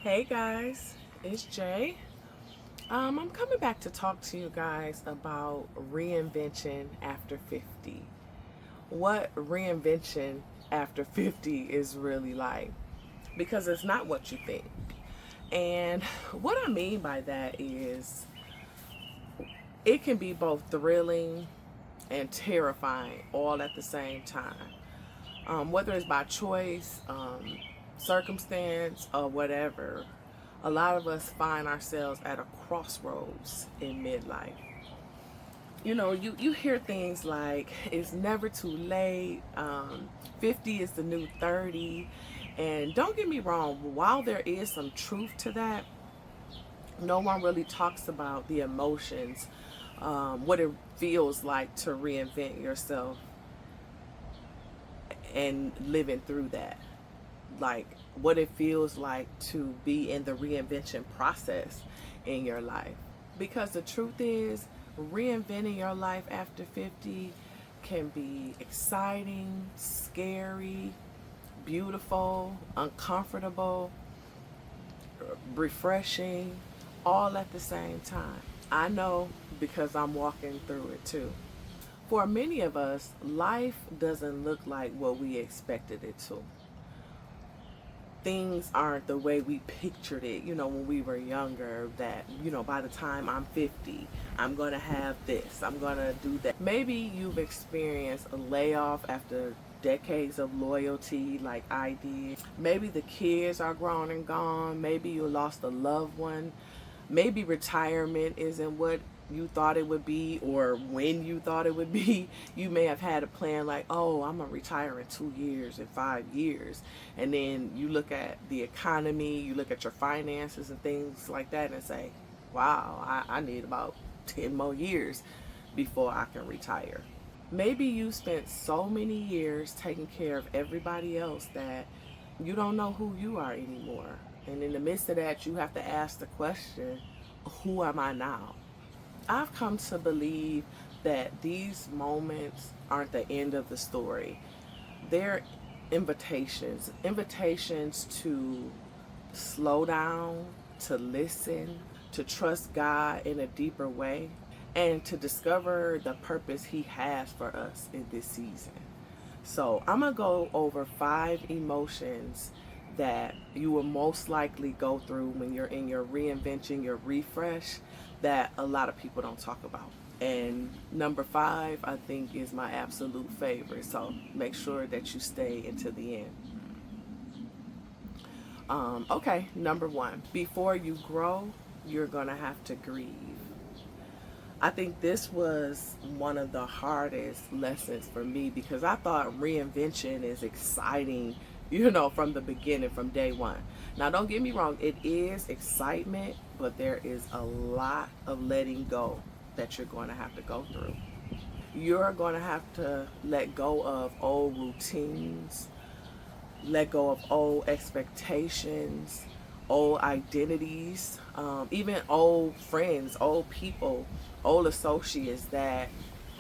Hey guys, it's Jay. I'm coming back to talk to you guys about reinvention after 50. What reinvention after 50 is really like, because it's not what you think. And what I mean by that is it can be both thrilling and terrifying all at the same time. Whether it's by choice, circumstance, or whatever, a lot of us find ourselves at a crossroads in midlife. You hear things like it's never too late, 50 is the new 30. And don't get me wrong, while there is some truth to that, no one really talks about the emotions, what it feels like to reinvent yourself and living through that. Like what it feels like to be in the reinvention process in your life. Because the truth is, reinventing your life after 50 can be exciting, scary, beautiful, uncomfortable, refreshing, all at the same time. I know because I'm walking through it too. For many of us, life doesn't look like what we expected it to. Things aren't the way we pictured it, when we were younger, that, by the time I'm 50, I'm going to have this, I'm going to do that. Maybe you've experienced a layoff after decades of loyalty like I did. Maybe the kids are grown and gone. Maybe you lost a loved one. Maybe retirement isn't what you thought it would be or when you thought it would be. You may have had a plan like, oh, I'm going to retire in 2 years, in 5 years. And then you look at the economy, you look at your finances and things like that and say, wow, I need about 10 more years before I can retire. Maybe you spent so many years taking care of everybody else that you don't know who you are anymore. And in the midst of that, you have to ask the question, who am I now? I've come to believe that these moments aren't the end of the story. They're invitations to slow down, to listen, to trust God in a deeper way, and to discover the purpose He has for us in this season. So, I'm going to go over 5 emotions that you will most likely go through when you're in your reinvention, your refresh, that a lot of people don't talk about. And number 5, I think, is my absolute favorite. So make sure that you stay until the end. Okay, number 1. Before you grow, you're going to have to grieve. I think this was one of the hardest lessons for me because I thought reinvention is exciting, from the beginning, from day one. Now, don't get me wrong, it is excitement, but there is a lot of letting go that you're going to have to go through. You're going to have to let go of old routines, let go of old expectations, old identities, even old friends, old people, old associates that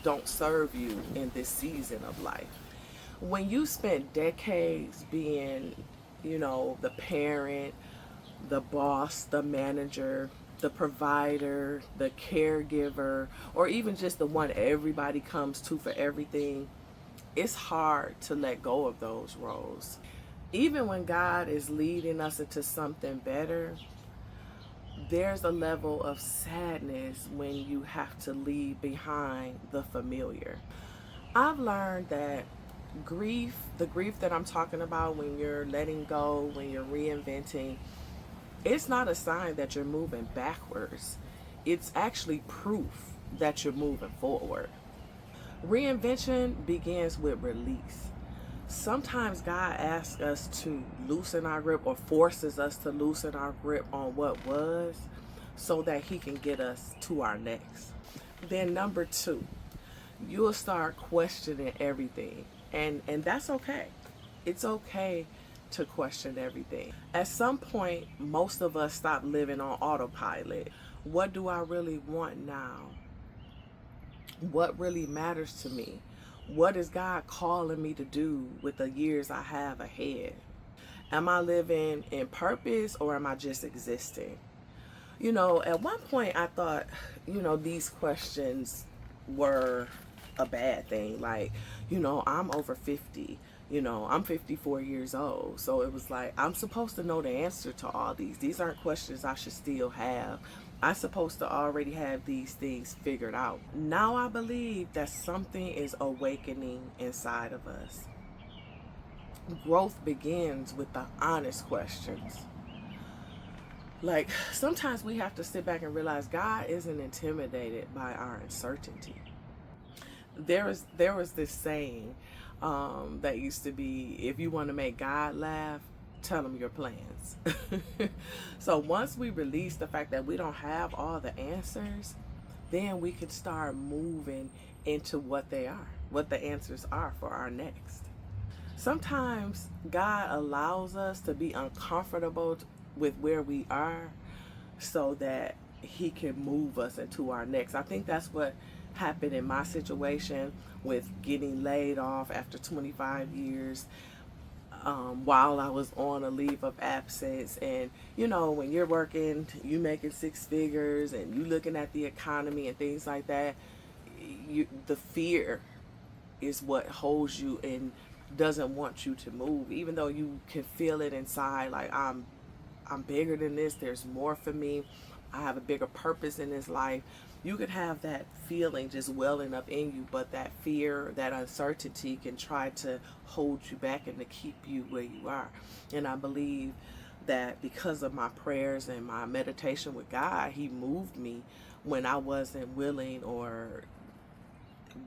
don't serve you in this season of life. When you spent decades being, the parent, the boss, the manager, the provider, the caregiver, or even just the one everybody comes to for everything, it's hard to let go of those roles. Even when God is leading us into something better, there's a level of sadness when you have to leave behind the familiar. I've learned that the grief that I'm talking about when you're letting go, when you're reinventing, it's not a sign that you're moving backwards. It's actually proof that you're moving forward. Reinvention begins with release. Sometimes God asks us to loosen our grip or forces us to loosen our grip on what was so that He can get us to our next. Then, number 2, you'll start questioning everything. And that's okay. It's okay to question everything. At some point, most of us stop living on autopilot. What do I really want now? What really matters to me? What is God calling me to do with the years I have ahead? Am I living in purpose or am I just existing? You know, at one point I thought, these questions were a bad thing. Like, I'm over 50. I'm 54 years old. So it was like, I'm supposed to know the answer to all these. These aren't questions I should still have. I'm supposed to already have these things figured out. Now I believe that something is awakening inside of us. Growth begins with the honest questions. Like, sometimes we have to sit back and realize God isn't intimidated by our uncertainty. There was this saying that used to be, if you want to make God laugh, tell him your plans. So once we release the fact that we don't have all the answers, then we can start moving into what they are, what the answers are for our next. Sometimes God allows us to be uncomfortable with where we are so that he can move us into our next. I think that's what happened in my situation with getting laid off after 25 years, while I was on a leave of absence. And when you're working, you making six figures and you looking at the economy and things like that, the fear is what holds you and doesn't want you to move, even though you can feel it inside, like I'm bigger than this, there's more for me, I have a bigger purpose in this life. You could have that feeling just welling up in you, but that fear, that uncertainty can try to hold you back and to keep you where you are. And I believe that because of my prayers and my meditation with God, he moved me when I wasn't willing, or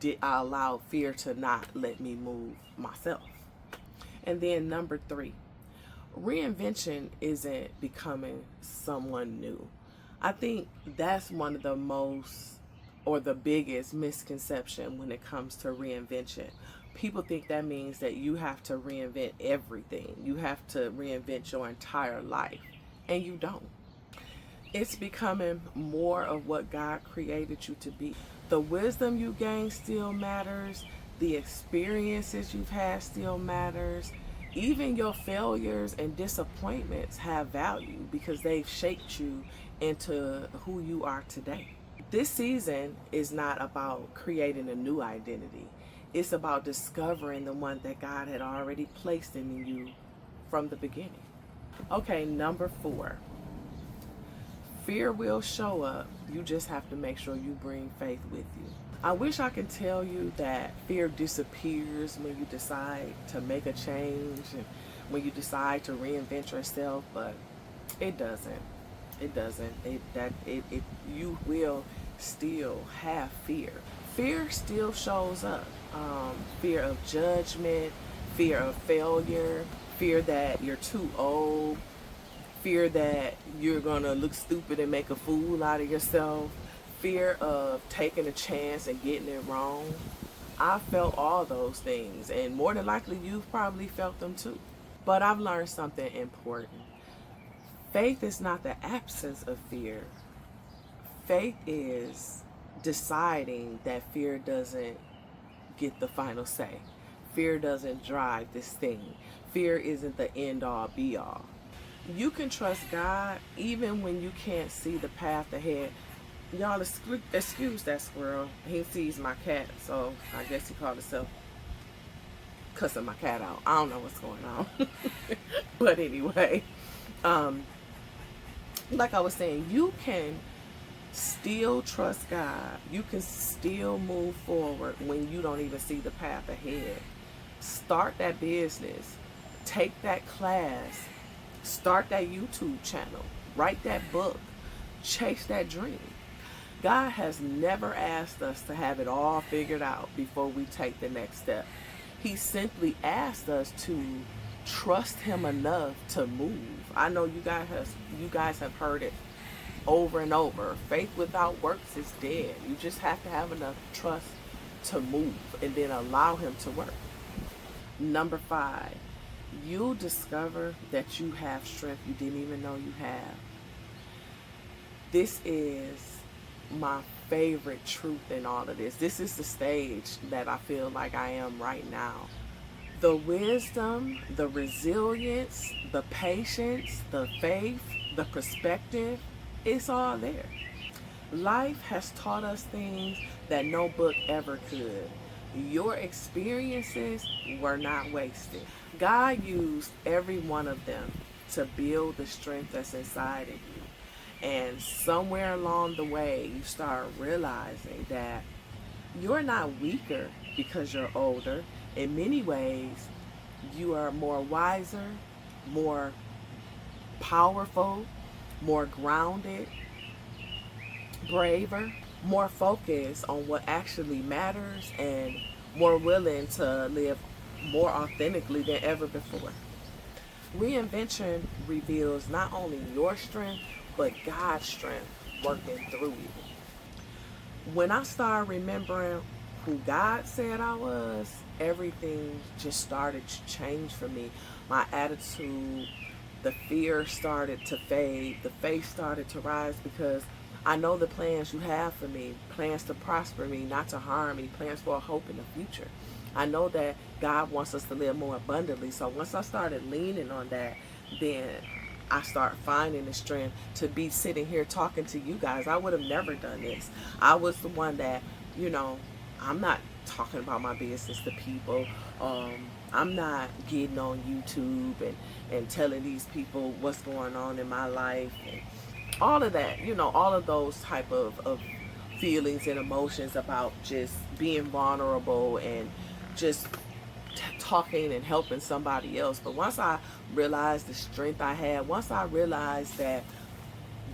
did I allow fear to not let me move myself. And then number 3, reinvention isn't becoming someone new. I think that's one of the most, or the biggest misconception when it comes to reinvention. People think that means that you have to reinvent everything. You have to reinvent your entire life. And you don't. It's becoming more of what God created you to be. The wisdom you gain still matters. The experiences you've had still matters. Even your failures and disappointments have value because they've shaped you into who you are today. This season is not about creating a new identity. It's about discovering the one that God had already placed in you from the beginning. Okay, number 4. Fear will show up. You just have to make sure you bring faith with you. I wish I could tell you that fear disappears when you decide to make a change and when you decide to reinvent yourself, but it doesn't. It doesn't. You will still have fear. Fear still shows up. Fear of judgment, fear of failure, fear that you're too old, fear that you're gonna look stupid and make a fool out of yourself, fear of taking a chance and getting it wrong. I felt all those things, and more than likely you've probably felt them too. But I've learned something important. Faith is not the absence of fear. Faith is deciding that fear doesn't get the final say. Fear doesn't drive this thing. Fear isn't the end all be all. You can trust God even when you can't see the path ahead. Y'all excuse that squirrel. He sees my cat, so I guess he called himself cussing my cat out. I don't know what's going on. But anyway, like I was saying, you can still trust God. You can still move forward when you don't even see the path ahead. Start that business. Take that class. Start that YouTube channel. Write that book. Chase that dream. God has never asked us to have it all figured out before we take the next step. He simply asked us to trust him enough to move. I know you guys have heard it over and over. Faith without works is dead. You just have to have enough trust to move and then allow him to work. Number 5, you'll discover that you have strength you didn't even know you have. This is my favorite truth in all of this. This is the stage that I feel like I am right now. The wisdom, the resilience, the patience, the faith, the perspective, it's all there. Life has taught us things that no book ever could. Your experiences were not wasted. God used every one of them to build the strength that's inside of you. And somewhere along the way, you start realizing that you're not weaker because you're older. In many ways, you are more wiser, more powerful, more grounded, braver, more focused on what actually matters, and more willing to live more authentically than ever before. Reinvention reveals not only your strength, but God's strength working through you. When I started remembering who God said I was, everything just started to change for me. My attitude, the fear started to fade, the faith started to rise, because I know the plans you have for me, plans to prosper me, not to harm me, plans for a hope in the future. I know that God wants us to live more abundantly. So once I started leaning on that, then I start finding the strength to be sitting here talking to you guys. I would have never done this. I was the one that, you know, I'm not talking about my business to people. I'm not getting on YouTube and telling these people what's going on in my life and all of that, all of those type of feelings and emotions about just being vulnerable and just talking and helping somebody else. But once I realized the strength I had, once I realized that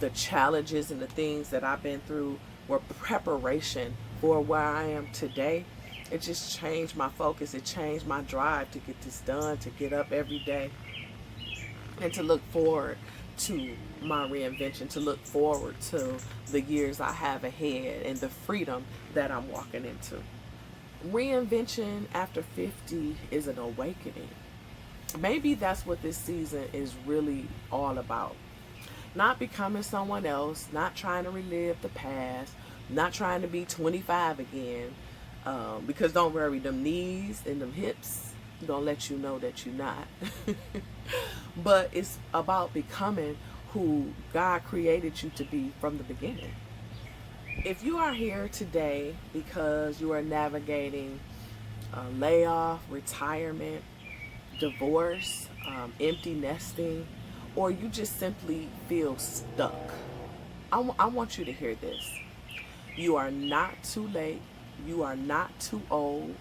the challenges and the things that I've been through were preparation for where I am today, it just changed my focus. It changed my drive to get this done, to get up every day and to look forward to my reinvention, to look forward to the years I have ahead and the freedom that I'm walking into. Reinvention after 50 is an awakening. Maybe that's what this season is really all about. Not becoming someone else, not trying to relive the past, not trying to be 25 again, because don't worry, them knees and them hips gonna let you know that you're not. But it's about becoming who God created you to be from the beginning. If you are here today because you are navigating layoff, retirement, divorce, empty nesting, or you just simply feel stuck, I want you to hear this. You are not too late. You are not too old.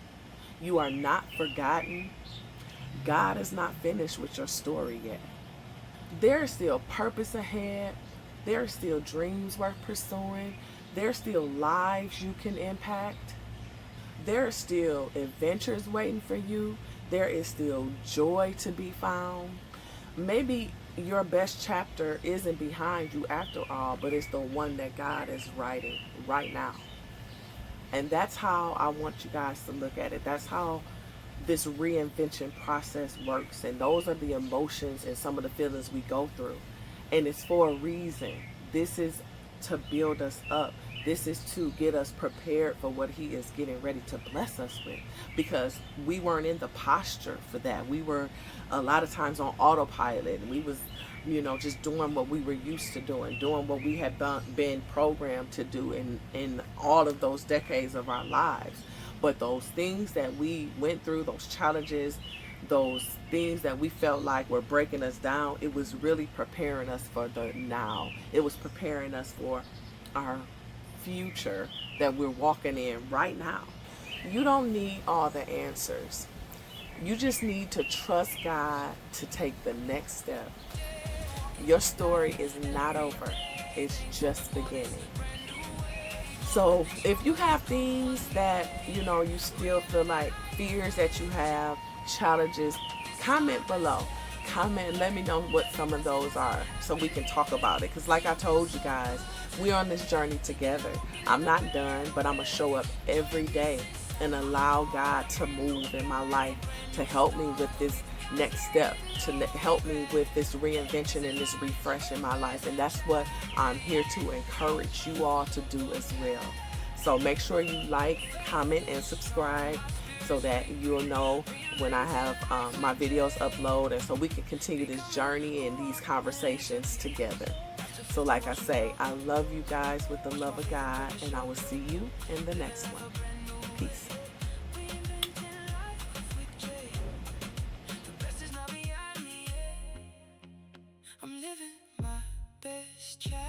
You are not forgotten. God is not finished with your story yet. There is still purpose ahead. There are still dreams worth pursuing. There are still lives you can impact. There are still adventures waiting for you. There is still joy to be found. Maybe your best chapter isn't behind you after all, but it's the one that God is writing right now. And that's how I want you guys to look at it. That's how this reinvention process works. And those are the emotions and some of the feelings we go through. And it's for a reason. This is to build us up. This is to get us prepared for what he is getting ready to bless us with. Because we weren't in the posture for that. We were a lot of times on autopilot. And we was, just doing what we were used to doing what we had been programmed to do in all of those decades of our lives. But those things that we went through, those challenges, those things that we felt like were breaking us down, it was really preparing us for the now. It was preparing us for our future that we're walking in right now. You don't need all the answers. You just need to trust God to take the next step. Your story is not over. It's just beginning. So if you have things that, you still feel like fears that you have, challenges, comment below. Comment, let me know what some of those are so we can talk about it. Because like I told you guys, we're on this journey together. I'm not done, but I'm going to show up every day and allow God to move in my life to help me with this next step, to help me with this reinvention and this refresh in my life. And that's what I'm here to encourage you all to do as well. So make sure you like, comment, and subscribe. so that you'll know when I have my videos upload, and so we can continue this journey and these conversations together. So like I say, I love you guys with the love of God, and I will see you in the next one. Peace. I'm living my best.